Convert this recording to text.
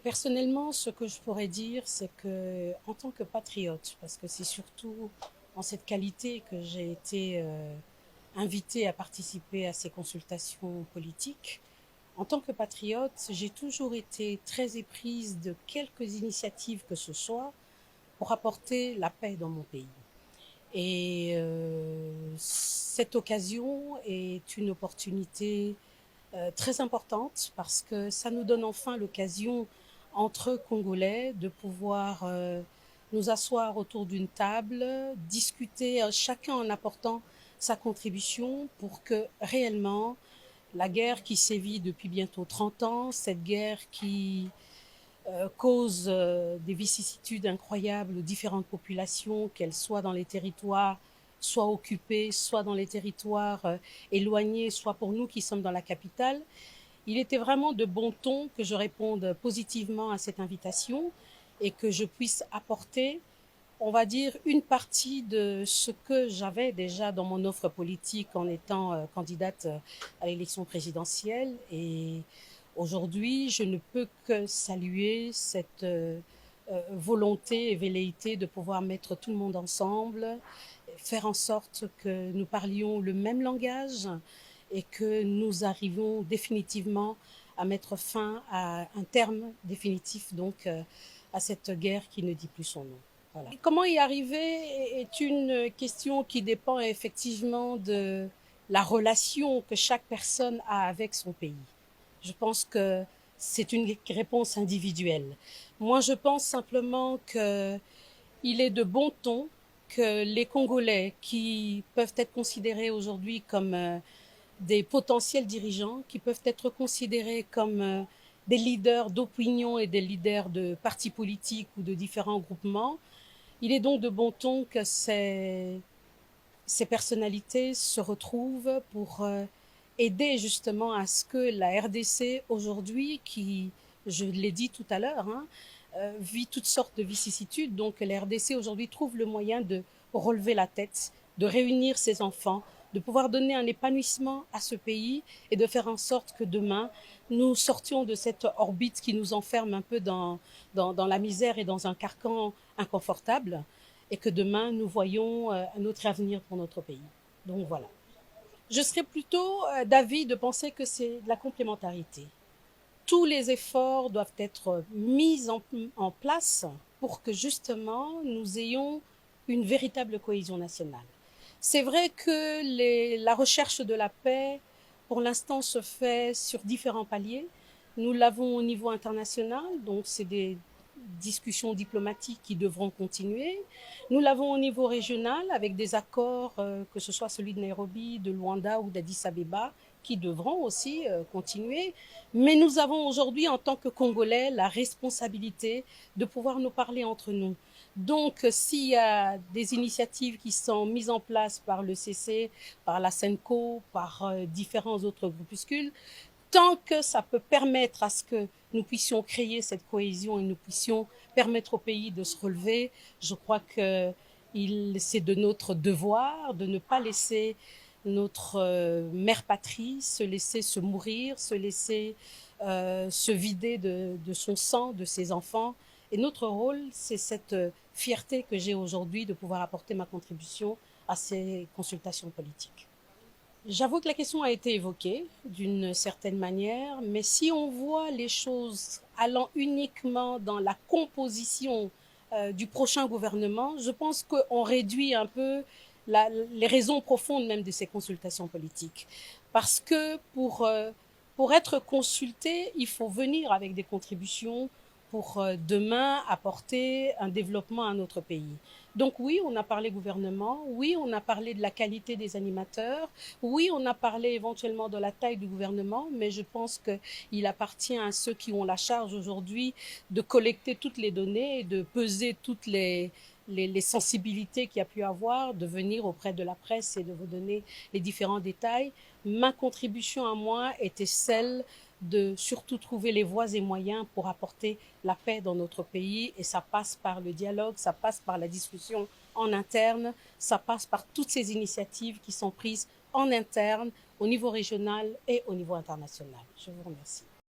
Personnellement, ce que je pourrais dire, c'est que en tant que patriote, parce que c'est surtout en cette qualité que j'ai été invitée à participer à ces consultations politiques, en tant que patriote, j'ai toujours été très éprise de quelques initiatives que ce soit pour apporter la paix dans mon pays. Et cette occasion est une opportunité très importante parce que ça nous donne enfin l'occasion, entre Congolais, de pouvoir nous asseoir autour d'une table, discuter, chacun en apportant sa contribution pour que réellement la guerre qui sévit depuis bientôt 30 ans, cette guerre qui cause des vicissitudes incroyables aux différentes populations, qu'elles soient dans les territoires soit occupés, soit dans les territoires éloignés, soit pour nous qui sommes dans la capitale, il était vraiment de bon ton que je réponde positivement à cette invitation et que je puisse apporter, on va dire, une partie de ce que j'avais déjà dans mon offre politique en étant candidate à l'élection présidentielle. Et aujourd'hui, je ne peux que saluer cette volonté et velléité de pouvoir mettre tout le monde ensemble, faire en sorte que nous parlions le même langage et que nous arrivons définitivement à mettre fin à un terme définitif donc à cette guerre qui ne dit plus son nom. Voilà. Comment y arriver est une question qui dépend effectivement de la relation que chaque personne a avec son pays. Je pense que c'est une réponse individuelle. Moi, je pense simplement qu'il est de bon ton que les Congolais, qui peuvent être considérés aujourd'hui comme des potentiels dirigeants, qui peuvent être considérés comme des leaders d'opinion et des leaders de partis politiques ou de différents groupements, il est donc de bon ton que ces personnalités se retrouvent pour aider justement à ce que la RDC aujourd'hui, qui, je l'ai dit tout à l'heure, vit toutes sortes de vicissitudes, donc la RDC aujourd'hui trouve le moyen de relever la tête, de réunir ses enfants, de pouvoir donner un épanouissement à ce pays et de faire en sorte que demain, nous sortions de cette orbite qui nous enferme un peu dans la misère et dans un carcan inconfortable et que demain, nous voyons un autre avenir pour notre pays. Donc voilà. Je serais plutôt d'avis de penser que c'est de la complémentarité. Tous les efforts doivent être mis en place pour que justement nous ayons une véritable cohésion nationale. C'est vrai que la recherche de la paix, pour l'instant, se fait sur différents paliers. Nous l'avons au niveau international, donc c'est des discussions diplomatiques qui devront continuer. Nous l'avons au niveau régional avec des accords, que ce soit celui de Nairobi, de Luanda ou d'Addis Abeba, qui devront aussi continuer. Mais nous avons aujourd'hui, en tant que Congolais, la responsabilité de pouvoir nous parler entre nous. Donc, s'il y a des initiatives qui sont mises en place par le CC, par la SENCO, par différents autres groupuscules, tant que ça peut permettre à ce que nous puissions créer cette cohésion et nous puissions permettre au pays de se relever, je crois que c'est de notre devoir de ne pas laisser notre mère patrie se laisser se mourir, se laisser se vider de son sang, de ses enfants. Et notre rôle, c'est cette fierté que j'ai aujourd'hui de pouvoir apporter ma contribution à ces consultations politiques. J'avoue que la question a été évoquée d'une certaine manière, mais si on voit les choses allant uniquement dans la composition du prochain gouvernement, je pense qu'on réduit un peu les raisons profondes même de ces consultations politiques. Parce que pour être consulté, il faut venir avec des contributions pour demain apporter un développement à notre pays. Donc oui, on a parlé gouvernement, oui, on a parlé de la qualité des animateurs, oui, on a parlé éventuellement de la taille du gouvernement, mais je pense qu'il appartient à ceux qui ont la charge aujourd'hui de collecter toutes les données et de peser toutes les sensibilités qu'il y a pu avoir, de venir auprès de la presse et de vous donner les différents détails. Ma contribution à moi était celle de surtout trouver les voies et moyens pour apporter la paix dans notre pays, et ça passe par le dialogue, ça passe par la discussion en interne, ça passe par toutes ces initiatives qui sont prises en interne, au niveau régional et au niveau international. Je vous remercie.